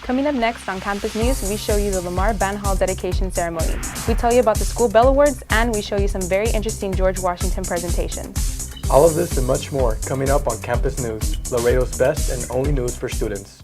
Coming up next on Campus News, we show you the Lamar Band Hall dedication ceremony. We tell you about the School Bell Awards, and we show you some very interesting George Washington presentations. All of this and much more coming up on Campus News, Laredo's best and only news for students.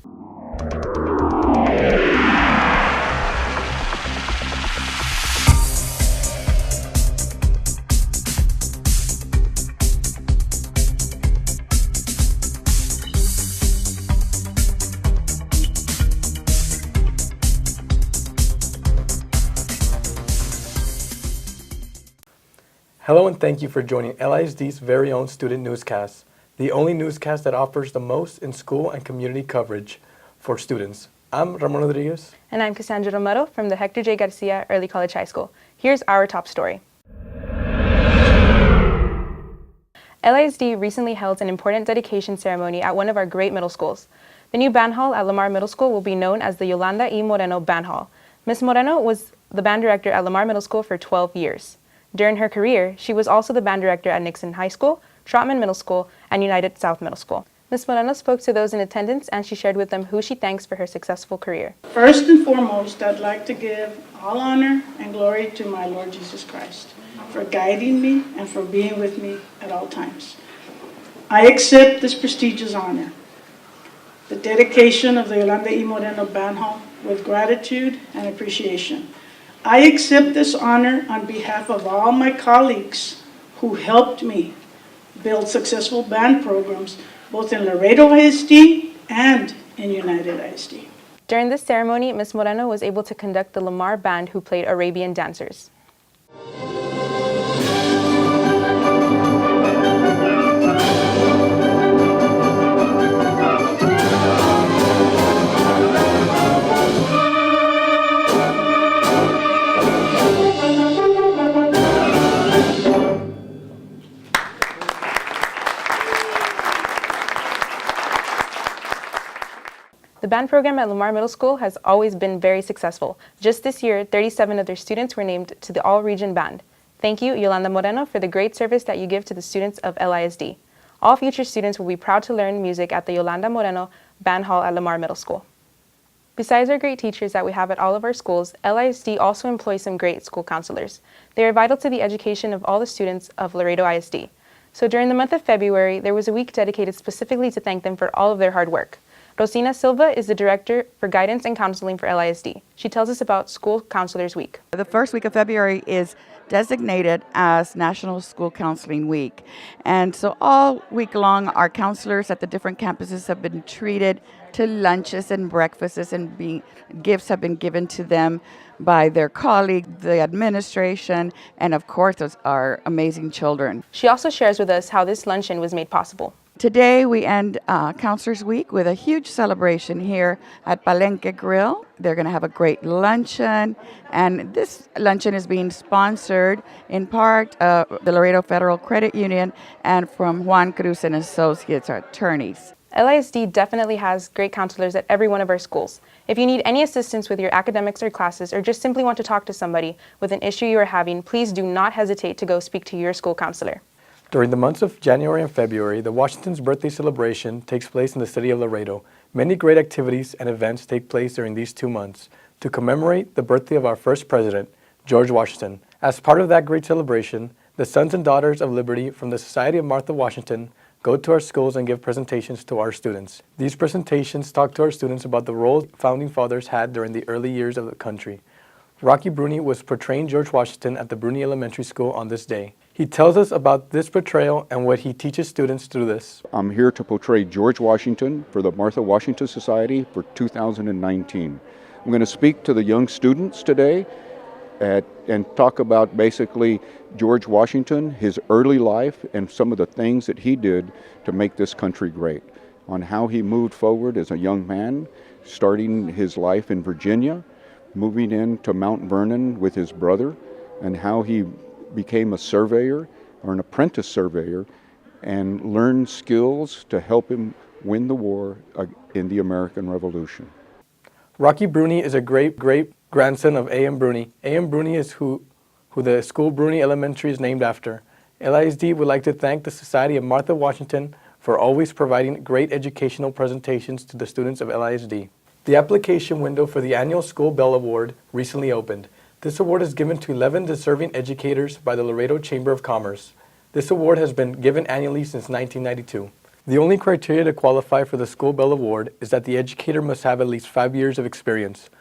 Hello and thank you for joining LISD's very own student newscast, the only newscast that offers the most in school and community coverage for students. I'm Ramon Rodriguez. And I'm Cassandra Romero from the Hector J. Garcia Early College High School. Here's our top story. LISD recently held an important dedication ceremony at one of our great middle schools. The new band hall at Lamar Middle School will be known as the Yolanda E. Moreno Band Hall. Ms. Moreno was the band director at Lamar Middle School for 12 years. During her career, she was also the band director at Nixon High School, Trotman Middle School, and United South Middle School. Ms. Moreno spoke to those in attendance, and she shared with them who she thanks for her successful career. First and foremost, I'd like to give all honor and glory to my Lord Jesus Christ for guiding me and for being with me at all times. I accept this prestigious honor, the dedication of the Yolanda E. Moreno Band Hall, with gratitude and appreciation. I accept this honor on behalf of all my colleagues who helped me build successful band programs both in Laredo ISD and in United ISD. During this ceremony, Ms. Moreno was able to conduct the Lamar Band, who played Arabian dancers. The band program at Lamar Middle School has always been very successful. Just this year, 37 of their students were named to the All-Region Band. Thank you, Yolanda Moreno, for the great service that you give to the students of LISD. All future students will be proud to learn music at the Yolanda Moreno Band Hall at Lamar Middle School. Besides our great teachers that we have at all of our schools, LISD also employs some great school counselors. They are vital to the education of all the students of Laredo ISD. So during the month of February, there was a week dedicated specifically to thank them for all of their hard work. Rosina Silva is the Director for Guidance and Counseling for LISD. She tells us about School Counselors Week. The first week of February is designated as National School Counseling Week. And so all week long, our counselors at the different campuses have been treated to lunches and breakfasts, and gifts have been given to them by their colleagues, the administration, and of course, our amazing children. She also shares with us how this luncheon was made possible. Today we end Counselors Week with a huge celebration here at Palenque Grill. They're going to have a great luncheon, and this luncheon is being sponsored in part the Laredo Federal Credit Union and from Juan Cruz and Associates, our attorneys. LISD definitely has great counselors at every one of our schools. If you need any assistance with your academics or classes, or just simply want to talk to somebody with an issue you are having, please do not hesitate to go speak to your school counselor. During the months of January and February, the Washington's birthday celebration takes place in the city of Laredo. Many great activities and events take place during these 2 months to commemorate the birthday of our first president, George Washington. As part of that great celebration, the Sons and Daughters of Liberty from the Society of Martha Washington go to our schools and give presentations to our students. These presentations talk to our students about the role founding fathers had during the early years of the country. Rocky Bruni was portraying George Washington at the Bruni Elementary School on this day. He tells us about this portrayal and what he teaches students through this. I'm here to portray George Washington for the Martha Washington Society for 2019. I'm going to speak to the young students today and talk about basically George Washington, his early life, and some of the things that he did to make this country great, on how he moved forward as a young man, starting his life in Virginia, moving into Mount Vernon with his brother, and how he became a surveyor or an apprentice surveyor and learned skills to help him win the war in the American Revolution. Rocky Bruni is a great-grandson of A.M. Bruni. A.M. Bruni is who the school Bruni Elementary is named after. LISD would like to thank the Society of Martha Washington for always providing great educational presentations to the students of LISD. The application window for the annual School Bell Award recently opened. This award is given to 11 deserving educators by the Laredo Chamber of Commerce. This award has been given annually since 1992. The only criteria to qualify for the School Bell Award is that the educator must have at least 5 years of experience.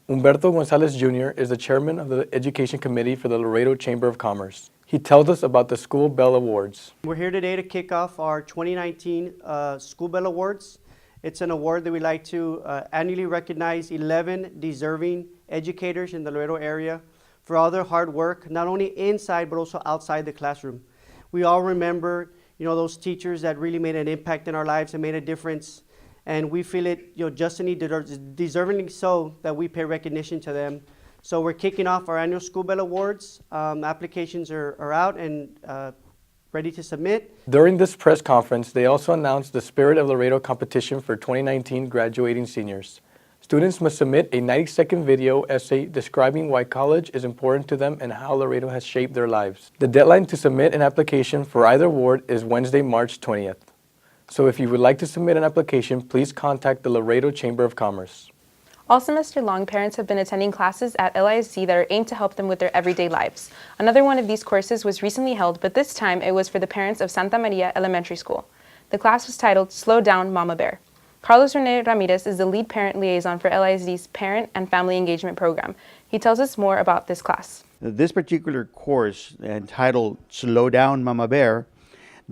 Humberto Gonzalez Jr. is the chairman of the Education Committee for the Laredo Chamber of Commerce. He tells us about the School Bell Awards. We're here today to kick off our 2019 School Bell Awards. It's an award that we like to annually recognize 11 deserving educators in the Laredo area for all their hard work, not only inside but also outside the classroom. We all remember, those teachers that really made an impact in our lives and made a difference. And we feel it, justly deservingly so that we pay recognition to them. So we're kicking off our annual School Bell Awards. Applications are out and ready to submit. During this press conference, they also announced the Spirit of Laredo competition for 2019 graduating seniors. Students must submit a 90-second video essay describing why college is important to them and how Laredo has shaped their lives. The deadline to submit an application for either award is Wednesday, March 20th. So if you would like to submit an application, please contact the Laredo Chamber of Commerce. All semester long, parents have been attending classes at LISD that are aimed to help them with their everyday lives. Another one of these courses was recently held, but this time it was for the parents of Santa Maria Elementary School. The class was titled Slow Down, Mama Bear. Carlos Rene Ramirez is the lead parent liaison for LISD's Parent and Family Engagement Program. He tells us more about this class. This particular course, entitled Slow Down, Mama Bear,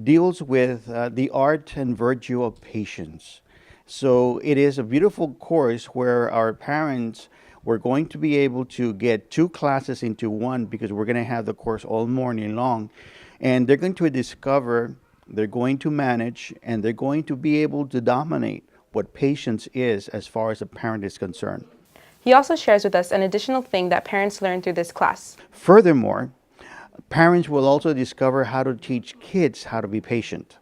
deals with the art and virtue of patience. So it is a beautiful course where our parents were going to be able to get 2 classes into one, because we're going to have the course all morning long. And they're going to discover, they're going to manage, and they're going to be able to dominate what patience is as far as a parent is concerned. He also shares with us an additional thing that parents learn through this class. Furthermore, parents will also discover how to teach kids how to be patient.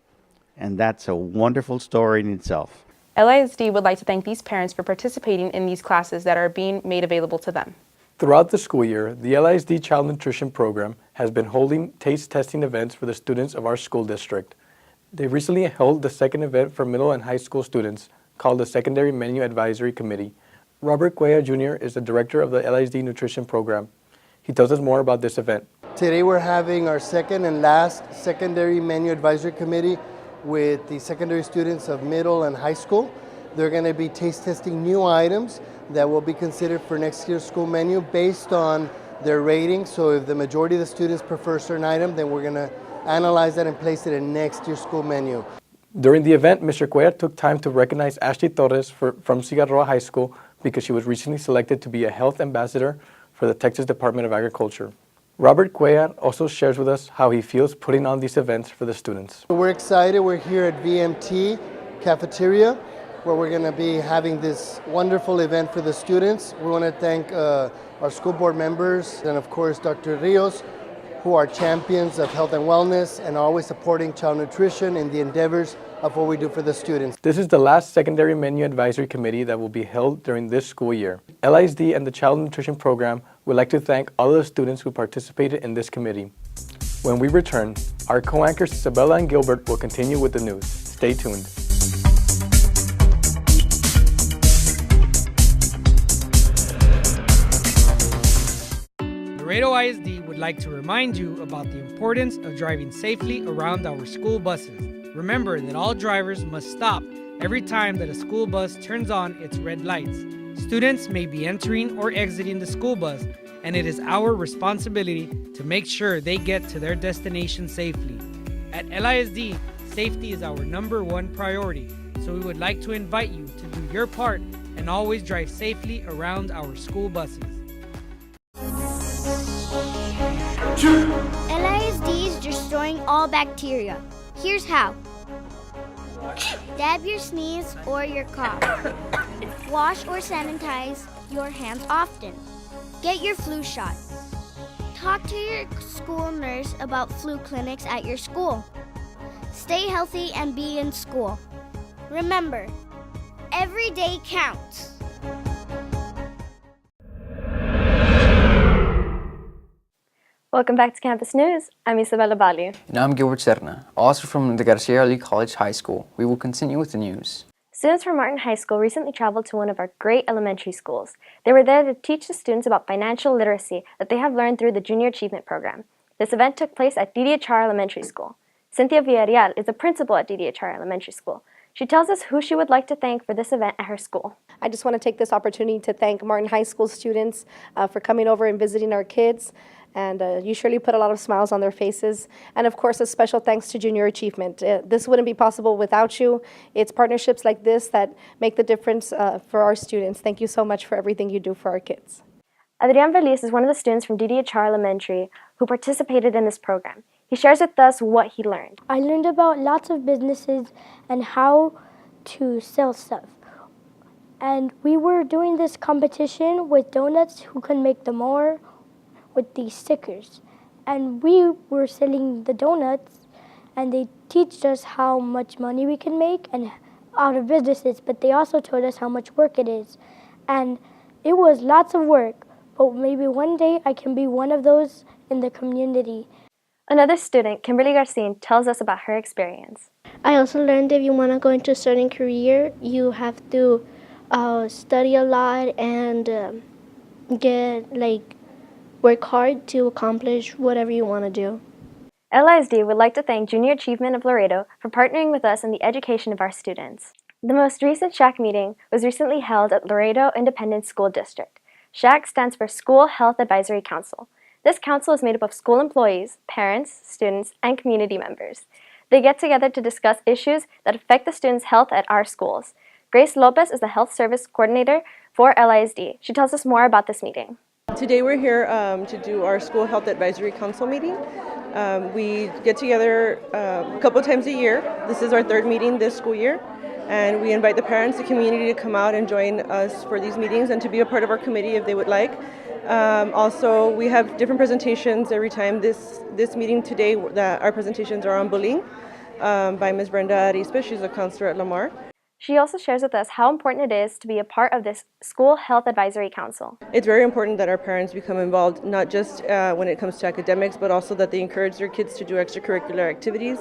And that's a wonderful story in itself. LISD would like to thank these parents for participating in these classes that are being made available to them. Throughout the school year, the LISD Child Nutrition Program has been holding taste testing events for the students of our school district. They recently held the second event for middle and high school students, called the Secondary Menu Advisory Committee. Robert Cuellar Jr. is the director of the LISD Nutrition Program. He tells us more about this event. Today we're having our second and last Secondary Menu Advisory Committee with the secondary students of middle and high school. They're going to be taste testing new items that will be considered for next year's school menu based on their rating. So if the majority of the students prefer a certain item, then we're going to analyze that and place it in next year's school menu. During the event, Mr. Cuellar took time to recognize Ashley Torres from Cigarroa High School because she was recently selected to be a health ambassador for the Texas Department of Agriculture. Robert Cuellar also shares with us how he feels putting on these events for the students. We're excited. We're here at VMT Cafeteria, where we're going to be having this wonderful event for the students. We want to thank our school board members and of course Dr. Rios, who are champions of health and wellness and always supporting child nutrition in the endeavors of what we do for the students. This is the last Secondary Menu Advisory Committee that will be held during this school year. LISD and the Child Nutrition Program would like to thank all of the students who participated in this committee. When we return, our co-anchors Isabella and Gilbert will continue with the news. Stay tuned. Laredo ISD would like to remind you about the importance of driving safely around our school buses. Remember that all drivers must stop every time that a school bus turns on its red lights. Students may be entering or exiting the school bus, and it is our responsibility to make sure they get to their destination safely. At LISD, safety is our #1 priority, so we would like to invite you to do your part and always drive safely around our school buses. LISD is destroying all bacteria. Here's how. Dab your sneeze or your cough. Wash or sanitize your hands often. Get your flu shot. Talk to your school nurse about flu clinics at your school. Stay healthy and be in school. Remember, every day counts. Welcome back to Campus News. I'm Isabella Bali. And I'm Gilbert Serna, also from the Garcia College High School. We will continue with the news. Students from Martin High School recently traveled to one of our great elementary schools. They were there to teach the students about financial literacy that they have learned through the Junior Achievement Program. This event took place at DDHR Elementary School. Cynthia Villarreal is the principal at DDHR Elementary School. She tells us who she would like to thank for this event at her school. I just want to take this opportunity to thank Martin High School students for coming over and visiting our kids. And you surely put a lot of smiles on their faces. And of course, a special thanks to Junior Achievement. This wouldn't be possible without you. It's partnerships like this that make the difference for our students. Thank you so much for everything you do for our kids. Adrian Verliz is one of the students from DDHR Elementary who participated in this program. He shares with us what he learned. I learned about lots of businesses and how to sell stuff. And we were doing this competition with donuts, who can make the more with these stickers. And we were selling the donuts, and they teach us how much money we can make and out of businesses, but they also told us how much work it is. And it was lots of work, but maybe one day I can be one of those in the community. Another student, Kimberly Garcia, tells us about her experience. I also learned if you want to go into a certain career, you have to study a lot and work hard to accomplish whatever you want to do. LISD would like to thank Junior Achievement of Laredo for partnering with us in the education of our students. The most recent SHAC meeting was recently held at Laredo Independent School District. SHAC stands for School Health Advisory Council. This council is made up of school employees, parents, students, and community members. They get together to discuss issues that affect the students' health at our schools. Grace Lopez is the Health Service Coordinator for LISD. She tells us more about this meeting. Today we're here to do our School Health Advisory Council meeting. We get together a couple times a year. This is our third meeting this school year, and we invite the parents, the community to come out and join us for these meetings and to be a part of our committee if they would like. Also, we have different presentations every time. This meeting today, our presentations are on bullying by Ms. Brenda Arispe. She's a counselor at Lamar. She also shares with us how important it is to be a part of this School Health Advisory Council. It's very important that our parents become involved, not just when it comes to academics, but also that they encourage their kids to do extracurricular activities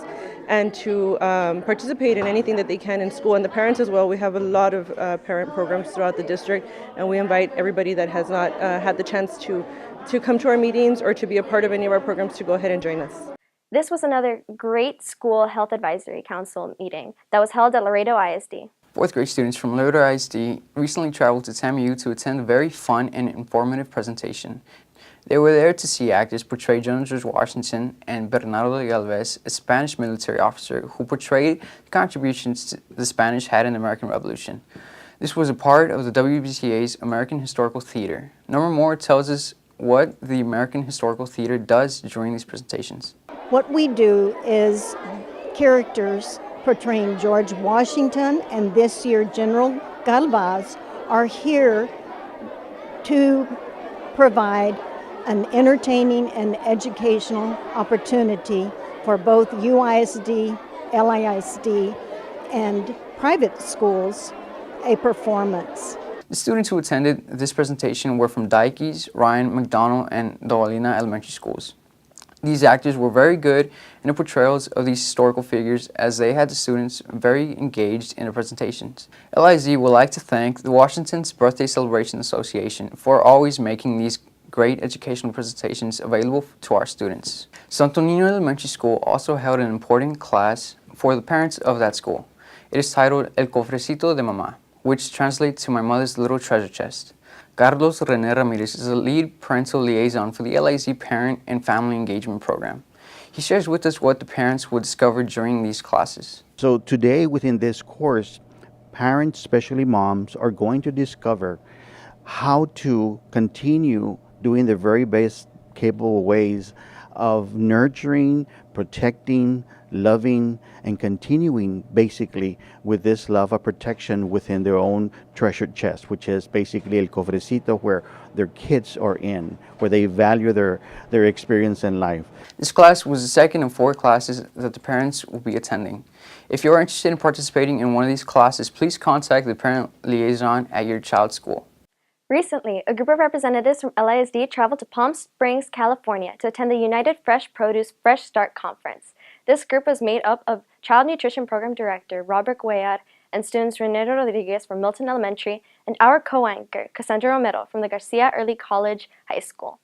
and to participate in anything that they can in school. And the parents as well. We have a lot of parent programs throughout the district, and we invite everybody that has not had the chance to come to our meetings or to be a part of any of our programs to go ahead and join us. This was another great School Health Advisory Council meeting that was held at Laredo ISD. Fourth grade students from Laredo ISD recently traveled to TAMU to attend a very fun and informative presentation. They were there to see actors portray General George Washington and Bernardo de Galvez, a Spanish military officer who portrayed the contributions the Spanish had in the American Revolution. This was a part of the WBCA's American Historical Theater. Norma Moore tells us what the American Historical Theater does during these presentations. What we do is characters portraying George Washington and this year General Galvez are here to provide an entertaining and educational opportunity for both UISD, LISD, and private schools, a performance. The students who attended this presentation were from Dikes, Ryan, McDonald, and Dovalina elementary schools. These actors were very good in the portrayals of these historical figures, as they had the students very engaged in the presentations. LIZ would like to thank the Washington's Birthday Celebration Association for always making these great educational presentations available to our students. Santo Niño Elementary School also held an important class for the parents of that school. It is titled El Cofrecito de Mamá, which translates to My Mother's Little Treasure Chest. Carlos René Ramirez is the lead parental liaison for the LIZ Parent and Family Engagement Program. He shares with us what the parents would discover during these classes. So today within this course, parents, especially moms, are going to discover how to continue doing the very best capable ways of nurturing, protecting, loving, and continuing basically with this love of protection within their own treasured chest, which is basically el cofrecito, where their kids are in, where they value their experience in life. This class was the second of 4 classes that the parents will be attending. If you are interested in participating in one of these classes, please contact the parent liaison at your child's school. Recently, a group of representatives from LISD traveled to Palm Springs, California to attend the United Fresh Produce Fresh Start Conference. This group was made up of Child Nutrition Program Director Robert Guayar and students Renato Rodriguez from Milton Elementary and our co-anchor, Cassandra Romero from the Garcia Early College High School.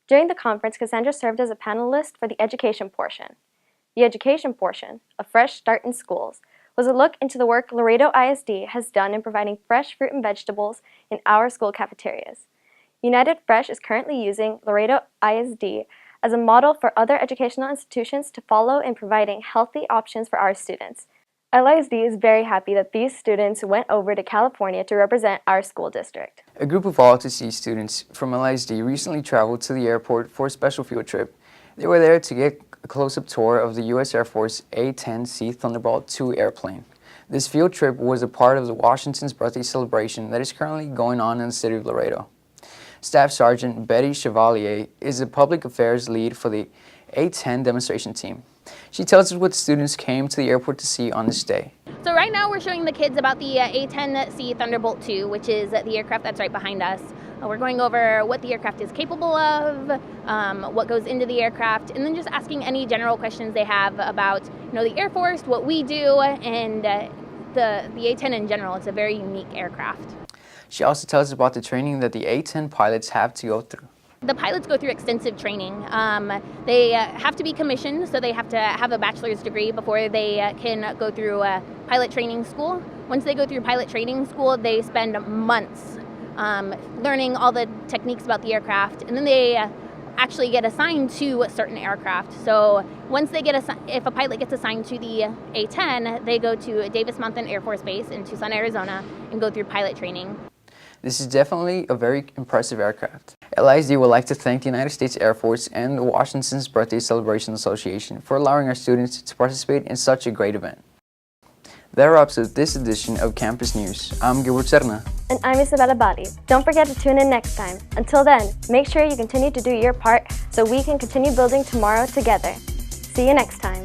During the conference, Cassandra served as a panelist for the education portion. The education portion, A Fresh Start in Schools, was a look into the work Laredo ISD has done in providing fresh fruit and vegetables in our school cafeterias. United Fresh is currently using Laredo ISD as a model for other educational institutions to follow in providing healthy options for our students. LISD is very happy that these students went over to California to represent our school district. A group of All-to-Sea students from LISD recently traveled to the airport for a special field trip. They were there to get a close-up tour of the U.S. Air Force A-10C Thunderbolt II airplane. This field trip was a part of the Washington's birthday celebration that is currently going on in the city of Laredo. Staff Sergeant Betty Chevalier is the public affairs lead for the A-10 demonstration team. She tells us what students came to the airport to see on this day. So right now we're showing the kids about the A-10C Thunderbolt II, which is the aircraft that's right behind us. We're going over what the aircraft is capable of, what goes into the aircraft, and then just asking any general questions they have about, the Air Force, what we do, and the A-10 in general. It's a very unique aircraft. She also tells us about the training that the A-10 pilots have to go through. The pilots go through extensive training. They have to be commissioned, so they have to have a bachelor's degree before they can go through pilot training school. Once they go through pilot training school, they spend months learning all the techniques about the aircraft, and then they actually get assigned to certain aircraft. So once they get if a pilot gets assigned to the A-10, they go to Davis Mountain Air Force Base in Tucson, Arizona, and go through pilot training. This is definitely a very impressive aircraft. LISD would like to thank the United States Air Force and the Washington's Birthday Celebration Association for allowing our students to participate in such a great event. That wraps up this edition of Campus News. I'm Gilbert Serna. And I'm Isabella Badi. Don't forget to tune in next time. Until then, make sure you continue to do your part so we can continue building tomorrow together. See you next time.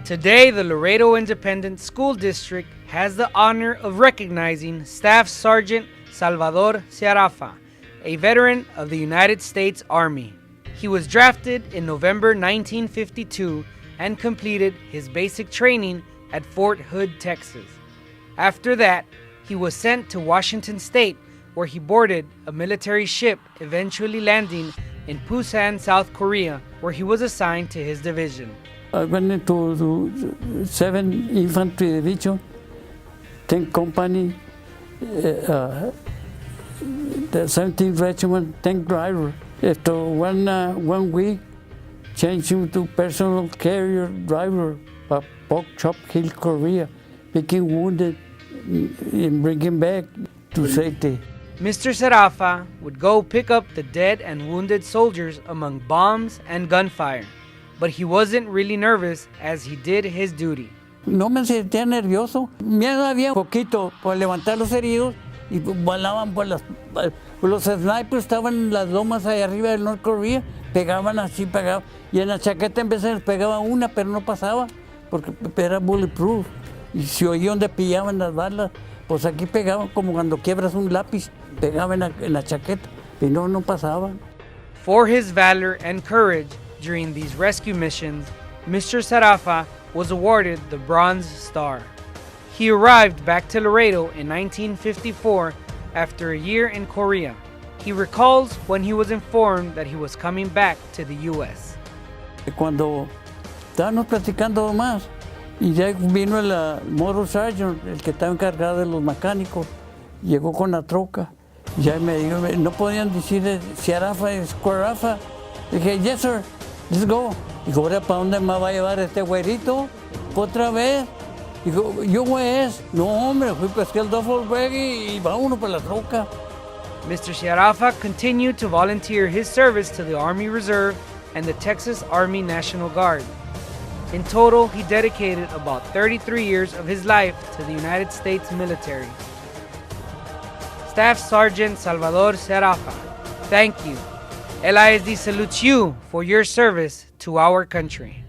Today, the Laredo Independent School District has the honor of recognizing Staff Sergeant Salvador Ciarafa, a veteran of the United States Army. He was drafted in November 1952 and completed his basic training at Fort Hood, Texas. After that, he was sent to Washington State, where he boarded a military ship, eventually landing in Busan, South Korea, where he was assigned to his division. I went into 7th Infantry Division, 10th Company, the 17th Regiment, tank driver. After one week, changed him to personal carrier driver at Pork Chop Hill, Korea. Became wounded and bring him back to safety. Mr. Serafa would go pick up the dead and wounded soldiers among bombs and gunfire. But he wasn't really nervous as he did his duty. No me sentía nervioso. Miedo había poquito por levantar los heridos y volaban por los snipers estaban en las lomas allá arriba del North Korea, pegaban así, pegaban. Y en la chaqueta en vez les pegaba una, pero no pasaba, porque era bulletproof. Y si oí donde pillaban las balas, pues aquí pegaban como cuando quiebras un lápiz, pegaban en la chaqueta y no pasaban. For his valor and courage during these rescue missions, Mr. Sarafa was awarded the Bronze Star. He arrived back to Laredo in 1954 after a year in Korea. He recalls when he was informed that he was coming back to the U.S. Cuando estábamos platicando más, y ya vino el Motor Sergeant, el que estaba encargado de los mecánicos, llegó con la troca. Ya me dijo, no podían decir Ciarafa, es Cuarafa. Dije, yes sir, let's go. Dijo, ahora, ¿para dónde me va a llevar este güerito? ¿Otra vez? Dijo, ¿yo güey es? No, hombre, fui pesqué el duffel bag y vámonos para la troca. Mr. Ciarafa continued to volunteer his service to the Army Reserve and the Texas Army National Guard. In total, he dedicated about 33 years of his life to the United States military. Staff Sergeant Salvador Ciarafa, thank you. LISD salutes you for your service to our country.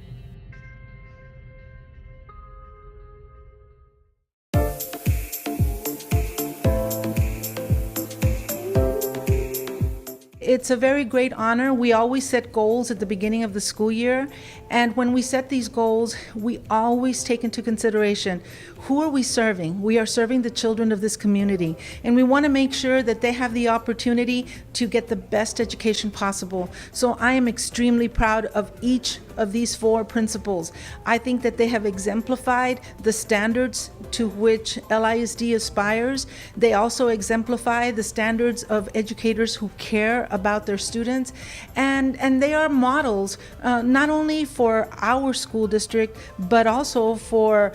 It's a very great honor. We always set goals at the beginning of the school year. And when we set these goals, we always take into consideration, who are we serving? We are serving the children of this community. And we want to make sure that they have the opportunity to get the best education possible. So I am extremely proud of each of these 4 principals. I think that they have exemplified the standards to which LISD aspires. They also exemplify the standards of educators who care about their students. And they are models, not only for our school district, but also for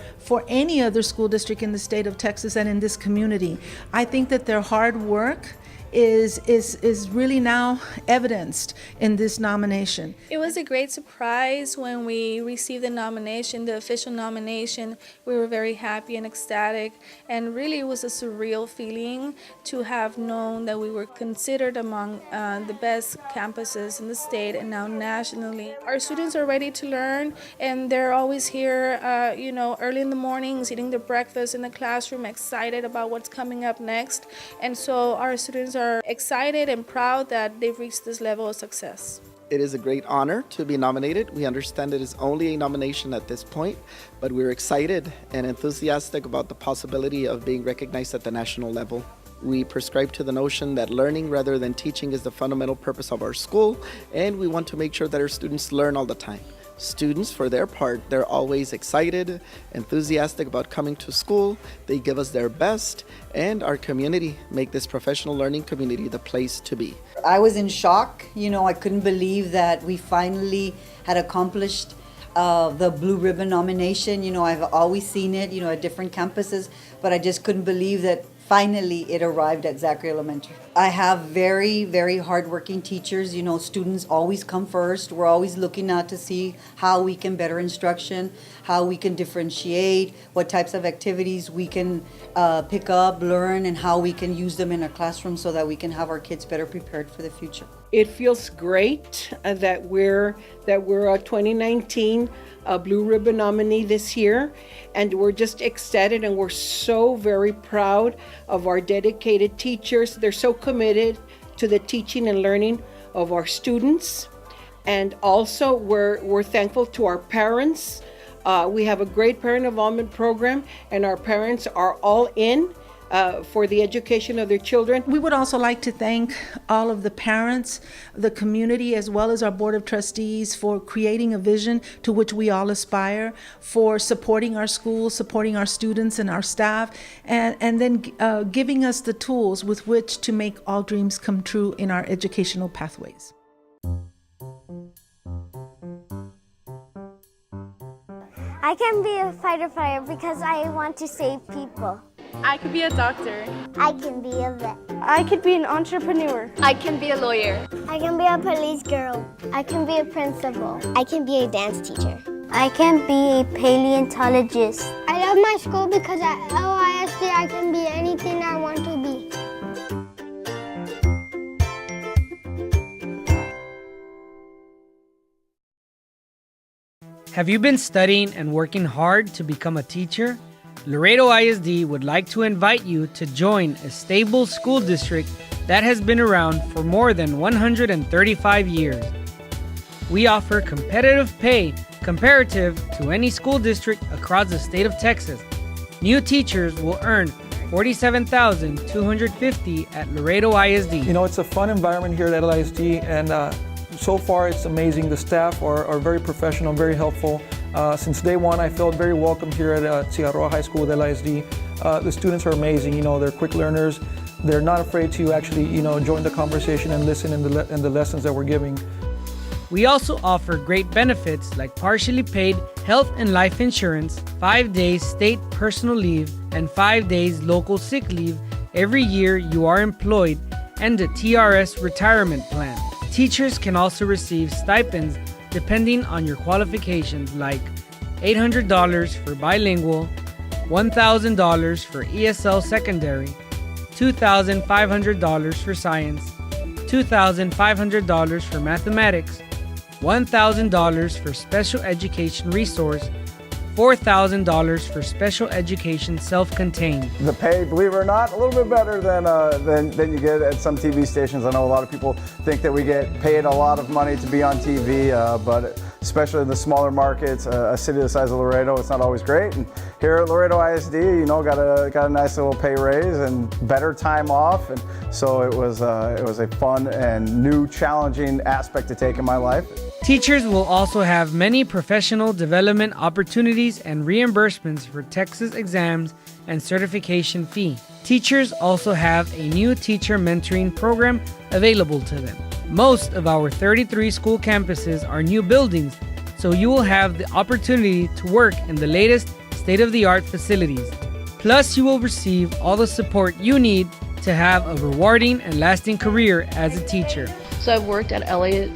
any other school district in the state of Texas and in this community. I think that their hard work is really now evidenced in this nomination. It was a great surprise when we received the nomination, the official nomination. We were very happy and ecstatic, and really it was a surreal feeling to have known that we were considered among the best campuses in the state and now nationally. Our students are ready to learn, and they're always here, early in the mornings, eating their breakfast in the classroom, excited about what's coming up next. And so our students are excited and proud that they've reached this level of success. It is a great honor to be nominated. We understand it is only a nomination at this point, but we're excited and enthusiastic about the possibility of being recognized at the national level. We prescribe to the notion that learning rather than teaching is the fundamental purpose of our school, and we want to make sure that our students learn all the time. Students, for their part, they're always excited, enthusiastic about coming to school. They give us their best, and our community make this professional learning community the place to be. I was in shock. I couldn't believe that we finally had accomplished the Blue Ribbon nomination. I've always seen it, at different campuses, but I just couldn't believe that finally it arrived at Zachary Elementary. I have very, very hardworking teachers. Students always come first. We're always looking out to see how we can better instruction, how we can differentiate, what types of activities we can pick up, learn, and how we can use them in our classroom so that we can have our kids better prepared for the future. It feels great that we're a 2019 Blue Ribbon nominee this year, and we're just ecstatic, and we're so very proud of our dedicated teachers. They're so committed to the teaching and learning of our students, and also we're thankful to our parents. We have a great parent involvement program, and our parents are all in for the education of their children. We would also like to thank all of the parents, the community, as well as our Board of Trustees for creating a vision to which we all aspire, for supporting our schools, supporting our students and our staff, and then giving us the tools with which to make all dreams come true in our educational pathways. I can be a firefighter because I want to save people. I could be a doctor. I can be a vet. I could be an entrepreneur. I can be a lawyer. I can be a police girl. I can be a principal. I can be a dance teacher. I can be a paleontologist. I love my school because at LISD I can be anything I want to be. Have you been studying and working hard to become a teacher? Laredo ISD would like to invite you to join a stable school district that has been around for more than 135 years. We offer competitive pay comparative to any school district across the state of Texas. New teachers will earn $47,250 at Laredo ISD. You know, it's a fun environment here at LISD, and so far it's amazing. The staff are very professional, very helpful. Since day one, I felt very welcome here at Cigarroa High School with LISD. The students are amazing. You know, they're quick learners. They're not afraid to actually, join the conversation and listen in the lessons that we're giving. We also offer great benefits like partially paid health and life insurance, 5 days state personal leave, and 5 days local sick leave every year you are employed, and a TRS retirement plan. Teachers can also receive stipends depending on your qualifications, like $800 for bilingual, $1,000 for ESL secondary, $2,500 for science, $2,500 for mathematics, $1,000 for special education resource, $4,000 for special education self-contained. The pay, believe it or not, a little bit better than you get at some TV stations. I know a lot of people think that we get paid a lot of money to be on TV, but especially in the smaller markets, a city the size of Laredo, it's not always great. And here at Laredo ISD, got a nice little pay raise and better time off, and so it was a fun and new, challenging aspect to take in my life. Teachers will also have many professional development opportunities and reimbursements for Texas exams and certification fee. Teachers also have a new teacher mentoring program available to them. Most of our 33 school campuses are new buildings, so you will have the opportunity to work in the latest state-of-the-art facilities. Plus, you will receive all the support you need to have a rewarding and lasting career as a teacher. So I've worked at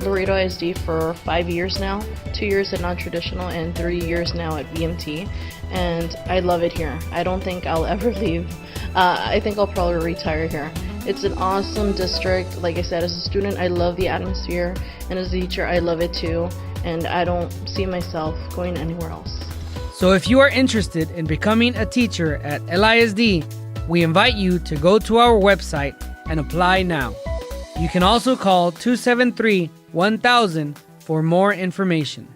Laredo ISD for 5 years now, 2 years at non-traditional and 3 years now at VMT, and I love it here. I don't think I'll ever leave. I think I'll probably retire here. It's an awesome district. Like I said, as a student, I love the atmosphere, and as a teacher, I love it too, and I don't see myself going anywhere else. So if you are interested in becoming a teacher at LISD, we invite you to go to our website and apply now. You can also call 273-1000 for more information.